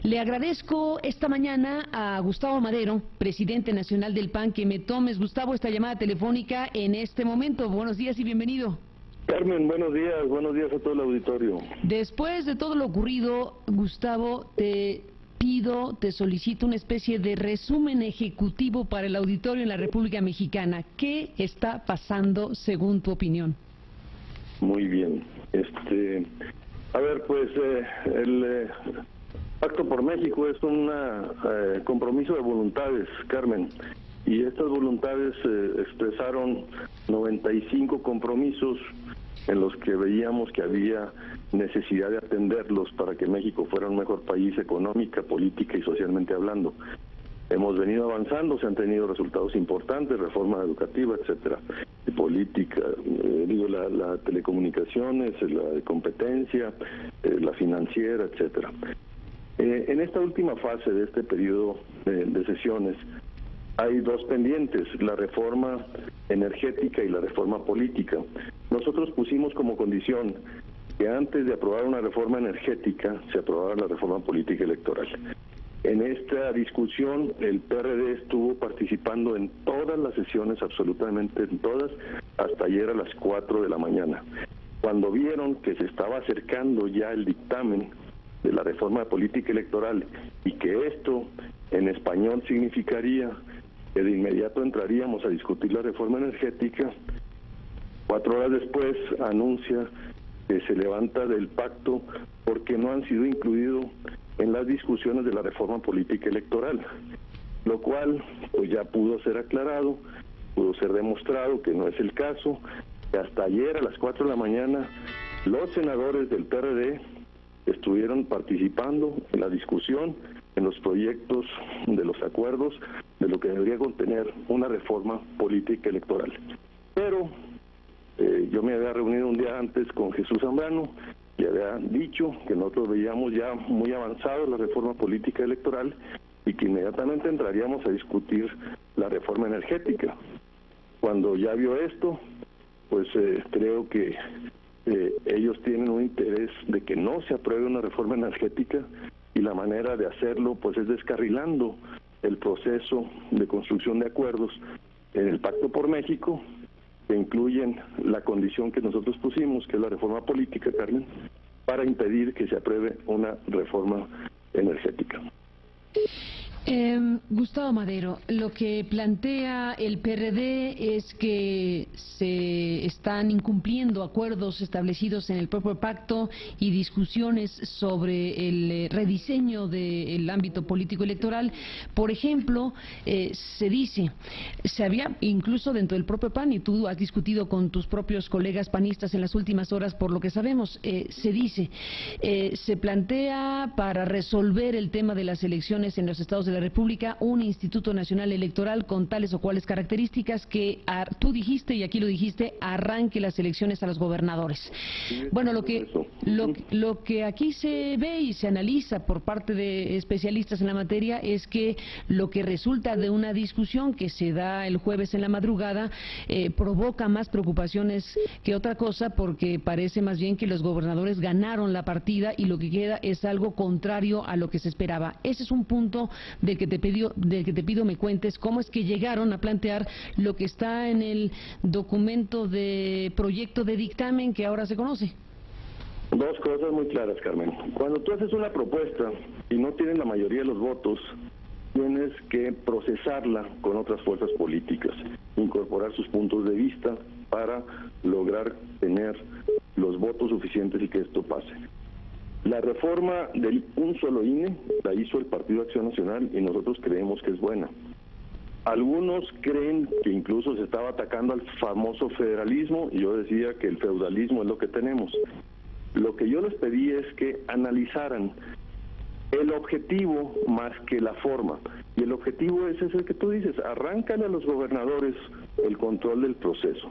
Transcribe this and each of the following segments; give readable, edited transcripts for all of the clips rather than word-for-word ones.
Le agradezco esta mañana a Gustavo Madero, presidente nacional del PAN, que me tomes, Gustavo, esta llamada telefónica en este momento. Buenos días y bienvenido. Carmen, buenos días a todo el auditorio. Después de todo lo ocurrido, Gustavo, te solicito una especie de resumen ejecutivo para el auditorio en la República Mexicana. ¿Qué está pasando según tu opinión? Muy bien. A ver, pues el Pacto por México es un compromiso de voluntades, Carmen, y estas voluntades expresaron 95 compromisos en los que veíamos que había necesidad de atenderlos para que México fuera un mejor país económica, política y socialmente hablando. Hemos venido avanzando, se han tenido resultados importantes, reforma educativa, etcétera, de política, la telecomunicaciones, la de competencia, la financiera, etcétera. En esta última fase de este periodo de sesiones hay dos pendientes, la reforma energética y la reforma política. Nosotros pusimos como condición que antes de aprobar una reforma energética se aprobara la reforma política electoral. En esta discusión el PRD estuvo participando en todas las sesiones, absolutamente en todas, hasta ayer a las 4 de la mañana. Cuando vieron que se estaba acercando ya el dictamen de la reforma política electoral y que esto en español significaría que de inmediato entraríamos a discutir la reforma energética, 4 horas después anuncia que se levanta del pacto porque no han sido incluidos en las discusiones de la reforma política electoral, lo cual pues ya pudo ser aclarado, pudo ser demostrado que no es el caso, que hasta ayer a las 4 de la mañana los senadores del PRD estuvieron participando en la discusión, en los proyectos de los acuerdos de lo que debería contener una reforma política electoral. Pero yo me había reunido un día antes con Jesús Zambrano y había dicho que nosotros veíamos ya muy avanzado la reforma política electoral y que inmediatamente entraríamos a discutir la reforma energética. Cuando ya vio esto, pues creo que ellos tienen un interés de que no se apruebe una reforma energética y la manera de hacerlo pues es descarrilando el proceso de construcción de acuerdos en el Pacto por México, que incluyen la condición que nosotros pusimos, que es la reforma política, Carmen, para impedir que se apruebe una reforma energética. Gustavo Madero, lo que plantea el PRD es que se están incumpliendo acuerdos establecidos en el propio pacto y discusiones sobre el rediseño del ámbito político electoral. Por ejemplo, se dice, se había incluso dentro del propio PAN, y tú has discutido con tus propios colegas panistas en las últimas horas, por lo que sabemos, se dice, se plantea para resolver el tema de las elecciones en los estados de la República un Instituto Nacional Electoral con tales o cuales características que tú dijiste, y aquí lo dijiste, arranque las elecciones a los gobernadores. Bueno, lo que aquí se ve y se analiza por parte de especialistas en la materia es que lo que resulta de una discusión que se da el jueves en la madrugada provoca más preocupaciones que otra cosa, porque parece más bien que los gobernadores ganaron la partida y lo que queda es algo contrario a lo que se esperaba. Ese es un punto del que te pido me cuentes cómo es que llegaron a plantear lo que está en el documento de proyecto de dictamen que ahora se conoce. Dos cosas muy claras, Carmen. Cuando tú haces una propuesta y no tienes la mayoría de los votos, tienes que procesarla con otras fuerzas políticas, incorporar sus puntos de vista para lograr tener los votos suficientes y que esto pase. La reforma del un solo INE la hizo el Partido Acción Nacional y nosotros creemos que es buena. Algunos creen que incluso se estaba atacando al famoso federalismo y yo decía que el feudalismo es lo que tenemos. Lo que yo les pedí es que analizaran el objetivo más que la forma. Y el objetivo es el que tú dices, arráncale a los gobernadores el control del proceso.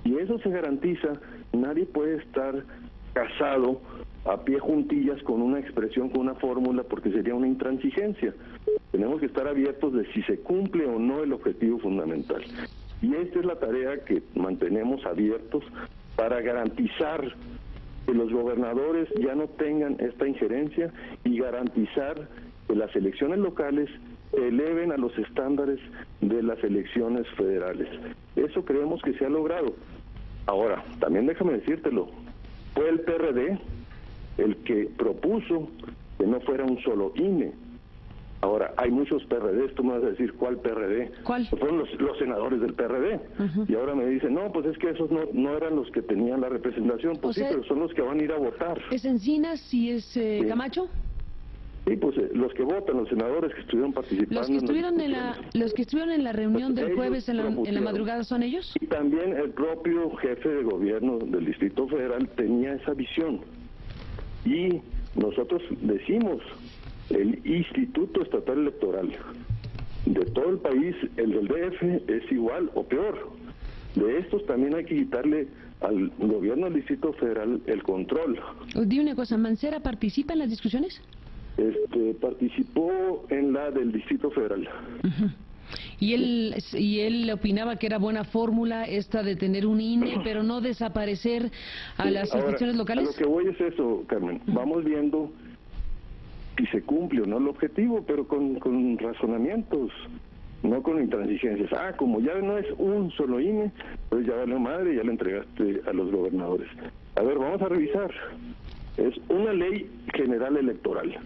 Y eso se garantiza, nadie puede estar casado a pie juntillas con una expresión, con una fórmula, porque sería una intransigencia. Tenemos que estar abiertos de si se cumple o no el objetivo fundamental. Y esta es la tarea que mantenemos abiertos para garantizar que los gobernadores ya no tengan esta injerencia y garantizar que las elecciones locales se eleven a los estándares de las elecciones federales. Eso creemos que se ha logrado. Ahora, también déjame decírtelo, fue el PRD el que propuso que no fuera un solo INE. Ahora, hay muchos PRDs, tú me vas a decir, ¿cuál PRD? ¿Cuál? Fueron los senadores del PRD. Y ahora me dicen, no, pues es que esos no eran los que tenían la representación. Pues sí, pero son los que van a ir a votar. ¿Es Encinas y es Camacho? Sí, pues los que votan, los senadores que estuvieron participando. ¿Los que estuvieron en la reunión del jueves en la madrugada son ellos? Y también el propio jefe de gobierno del Distrito Federal tenía esa visión. Y nosotros decimos, el Instituto Estatal Electoral de todo el país, el del DF, es igual o peor. De estos también hay que quitarle al gobierno del Distrito Federal el control. Dime una cosa, ¿Mancera participa en las discusiones? Participó en la del Distrito Federal. Y él opinaba que era buena fórmula esta de tener un INE, pero no desaparecer a las instituciones locales. A lo que voy es eso, Carmen. Vamos viendo si se cumple o no el objetivo, pero con razonamientos, no con intransigencias. Como ya no es un solo INE, pues ya valió madre, ya le entregaste a los gobernadores. A ver, vamos a revisar. Es una ley general electoral.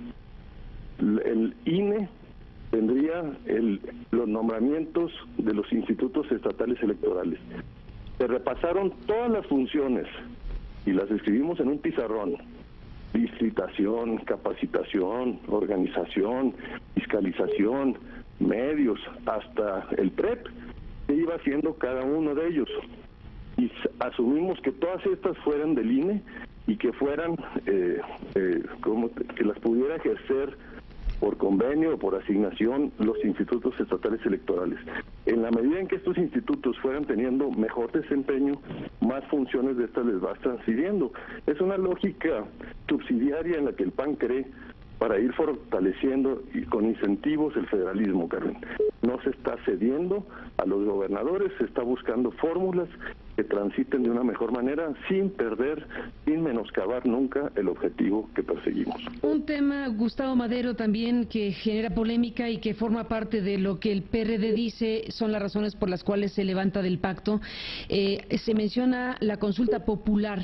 El INE tendría los nombramientos de los institutos estatales electorales. Se repasaron todas las funciones y las escribimos en un pizarrón. Distritación, capacitación, organización, fiscalización, medios, hasta el PREP, que iba haciendo cada uno de ellos. Y asumimos que todas estas fueran del INE y que fueran, que las pudiera ejercer por convenio o por asignación los institutos estatales electorales. En la medida en que estos institutos fueran teniendo mejor desempeño, más funciones de estas les va transfiriendo. Es una lógica subsidiaria en la que el PAN cree para ir fortaleciendo y con incentivos el federalismo, Carmen. No se está cediendo a los gobernadores, se está buscando fórmulas que transiten de una mejor manera, sin perder, sin menoscabar nunca el objetivo que perseguimos. Un tema, Gustavo Madero, también que genera polémica y que forma parte de lo que el PRD dice son las razones por las cuales se levanta del pacto. Se menciona la consulta popular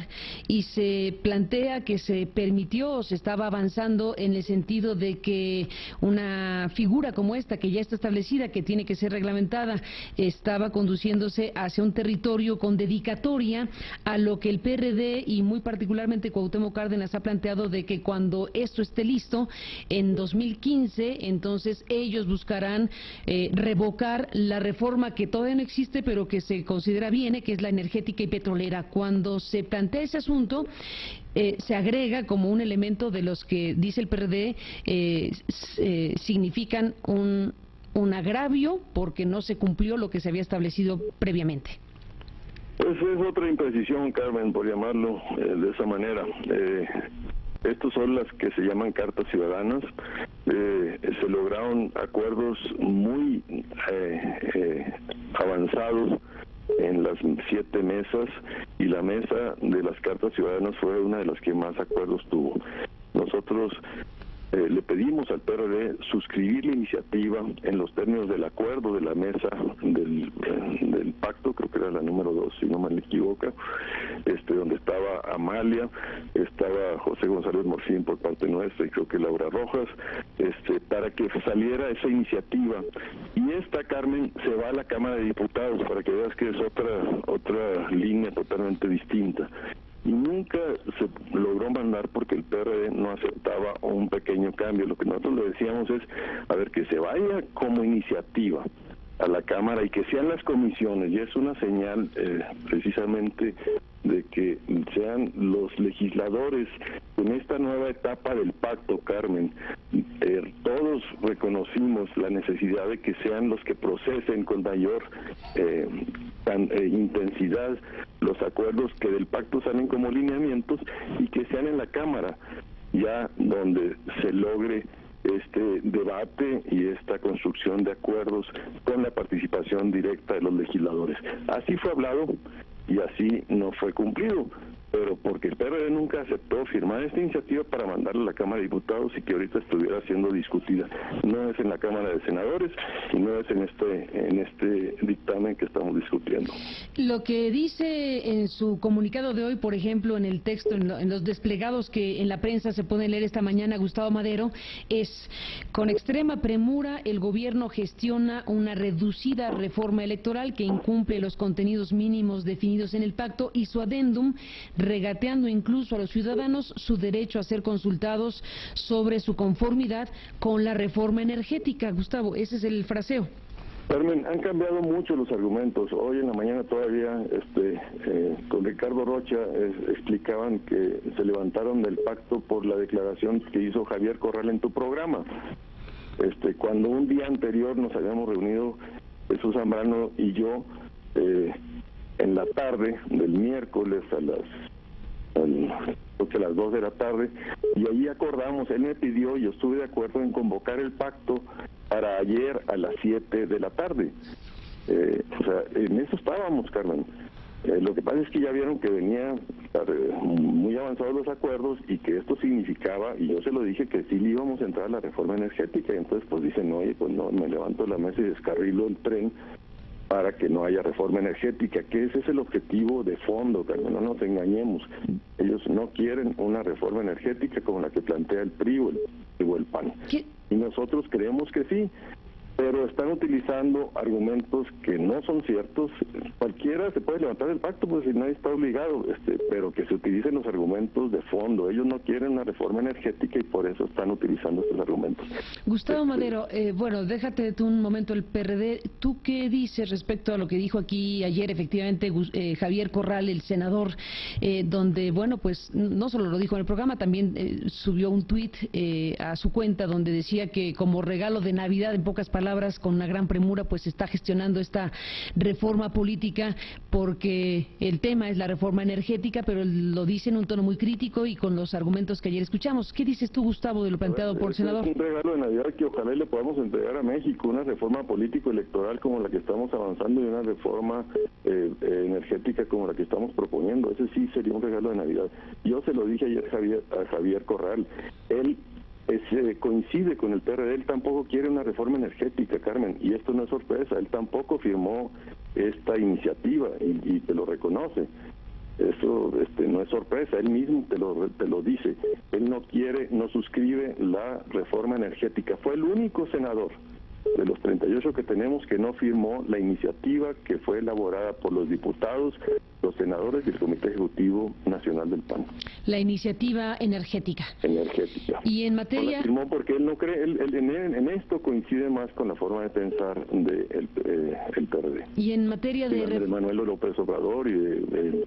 y se plantea que se permitió o se estaba avanzando en el sentido de que una figura como esta, que ya está establecida, que tiene que ser reglamentada, estaba conduciéndose hacia un territorio con dedicatoria a lo que el PRD y muy particularmente Cuauhtémoc Cárdenas ha planteado de que cuando esto esté listo, en 2015, entonces ellos buscarán revocar la reforma que todavía no existe, pero que se considera viene, que es la energética y petrolera. Cuando se plantea ese asunto, se agrega como un elemento de los que dice el PRD significan un agravio porque no se cumplió lo que se había establecido previamente. Pues es otra imprecisión, Carmen, por llamarlo de esa manera. Estos son las que se llaman cartas ciudadanas. Se lograron acuerdos muy avanzados en las 7 mesas, y la mesa de las cartas ciudadanas fue una de las que más acuerdos tuvo. Nosotros le pedimos al PRD suscribir la iniciativa en los términos del acuerdo de la mesa del pacto, creo que era la número 2, si no me equivoco, donde estaba Amalia, estaba José González Morfín por parte nuestra y creo que Laura Rojas, para que saliera esa iniciativa. Y esta, Carmen, se va a la Cámara de Diputados para que veas que es otra línea totalmente distinta. Y nunca se logró mandar porque el PRD no aceptaba un pequeño cambio. Lo que nosotros le decíamos es, a ver, que se vaya como iniciativa a la Cámara y que sean las comisiones, y es una señal precisamente de que sean los legisladores en esta nueva etapa del pacto, Carmen. Todos reconocimos la necesidad de que sean los que procesen con mayor intensidad los acuerdos que del pacto salen como lineamientos y que sean en la Cámara ya donde se logre este debate y esta construcción de acuerdos con la participación directa de los legisladores. Así fue hablado y así no fue cumplido. pero porque el PRD nunca aceptó firmar esta iniciativa para mandarla a la Cámara de Diputados y que ahorita estuviera siendo discutida. No es en la Cámara de Senadores y no es en este dictamen que estamos discutiendo. Lo que dice en su comunicado de hoy, por ejemplo, en el texto, en los desplegados que en la prensa se pueden leer esta mañana, Gustavo Madero, es: con extrema premura el gobierno gestiona una reducida reforma electoral que incumple los contenidos mínimos definidos en el pacto y su adendum, regateando incluso a los ciudadanos su derecho a ser consultados sobre su conformidad con la reforma energética. Gustavo, ese es el fraseo. Carmen, han cambiado mucho los argumentos. Hoy en la mañana todavía con Ricardo Rocha explicaban que se levantaron del pacto por la declaración que hizo Javier Corral en tu programa. Cuando un día anterior nos habíamos reunido Jesús Zambrano y yo en la tarde del miércoles creo que a las 2 de la tarde, y ahí acordamos, él me pidió y yo estuve de acuerdo en convocar el pacto para ayer a las 7 de la tarde. En eso estábamos, Carmen. Lo que pasa es que ya vieron que venía muy avanzados los acuerdos y que esto significaba, y yo se lo dije, que sí le íbamos a entrar a la reforma energética, y entonces pues dicen, oye, pues no, me levanto de la mesa y descarrilo el tren para que no haya reforma energética, que ese es el objetivo de fondo, Carmen, no nos engañemos. Ellos no quieren una reforma energética como la que plantea el PRI o el PAN. ¿Qué? Y nosotros creemos que sí, pero están utilizando argumentos que no son ciertos. Cualquiera se puede levantar del pacto, pues si nadie está obligado, pero que se utilicen los argumentos de fondo. Ellos no quieren una reforma energética y por eso están utilizando estos argumentos. Gustavo Madero, bueno, déjate tú un momento el PRD. ¿Tú qué dices respecto a lo que dijo aquí ayer efectivamente Javier Corral, el senador, donde, bueno, pues no solo lo dijo en el programa, también subió un tuit a su cuenta donde decía que como regalo de Navidad, en pocas palabras, con una gran premura, pues está gestionando esta reforma política porque el tema es la reforma energética, pero lo dice en un tono muy crítico y con los argumentos que ayer escuchamos? ¿Qué dices tú, Gustavo, de lo planteado por el senador? Es un regalo de Navidad que ojalá le podamos entregar a México, una reforma político-electoral como la que estamos avanzando y una reforma energética como la que estamos proponiendo. Ese sí sería un regalo de Navidad. Yo se lo dije ayer a Javier Corral. Él coincide con el PRD, él tampoco quiere una reforma energética, Carmen, y esto no es sorpresa, él tampoco firmó esta iniciativa y te lo reconoce. Eso no es sorpresa, él mismo te lo dice. Él no quiere, no suscribe la reforma energética. Fue el único senador de los 38 que tenemos que no firmó la iniciativa que fue elaborada por los diputados, los senadores y el Comité Ejecutivo Nacional del PAN. La iniciativa energética. Y en materia... No la firmó porque él no cree, en esto coincide más con la forma de pensar del el PRD. Y en materia de... Manuel López Obrador y de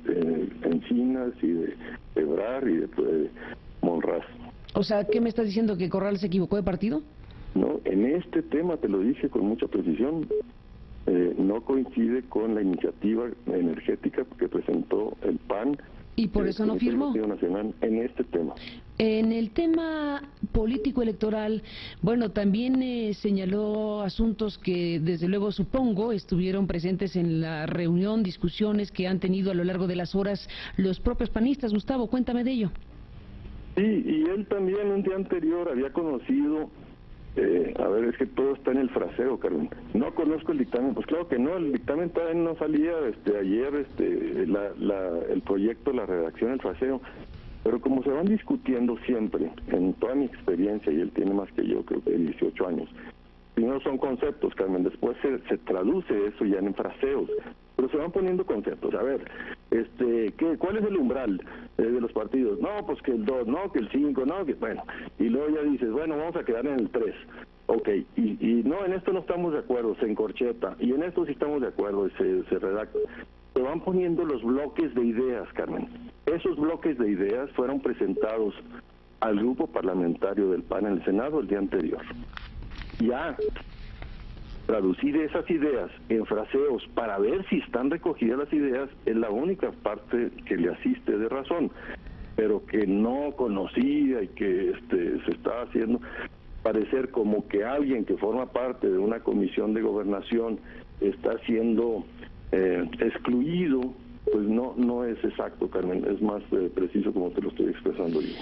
Encinas y de Ebrard y de Monraz. O sea, ¿qué me estás diciendo? ¿Que Corral se equivocó de partido? No, en este tema te lo dije con mucha precisión, no coincide con la iniciativa energética que presentó el PAN. ¿Y por eso no firmó? Nacional en este tema. En el tema político-electoral, bueno, también señaló asuntos que desde luego supongo estuvieron presentes en la reunión, discusiones que han tenido a lo largo de las horas los propios panistas. Gustavo, cuéntame de ello. Sí, y él también un día anterior había conocido... es que todo está en el fraseo, Carmen. No conozco el dictamen, pues claro que no, el dictamen todavía no salía ayer, el proyecto, la redacción, el fraseo, pero como se van discutiendo siempre, en toda mi experiencia, y él tiene más que yo, creo que 18 años, primero son conceptos, Carmen, después se traduce eso ya en fraseos, pero se van poniendo conceptos. A ver, ¿cuál es el umbral de los partidos? No, pues que el 2, no, que el 5, no, que bueno. Y luego ya dices, bueno, vamos a quedar en el 3. Ok, y no, en esto no estamos de acuerdo, se encorcheta. Y en esto sí estamos de acuerdo, se redacta. Se van poniendo los bloques de ideas, Carmen. Esos bloques de ideas fueron presentados al grupo parlamentario del PAN en el Senado el día anterior. Ya traducir esas ideas en fraseos para ver si están recogidas las ideas es la única parte que le asiste de razón, pero que no conocía y que se está haciendo parecer como que alguien que forma parte de una comisión de gobernación está siendo excluido pues no es exacto, Carmen, es más preciso como te lo estoy expresando yo.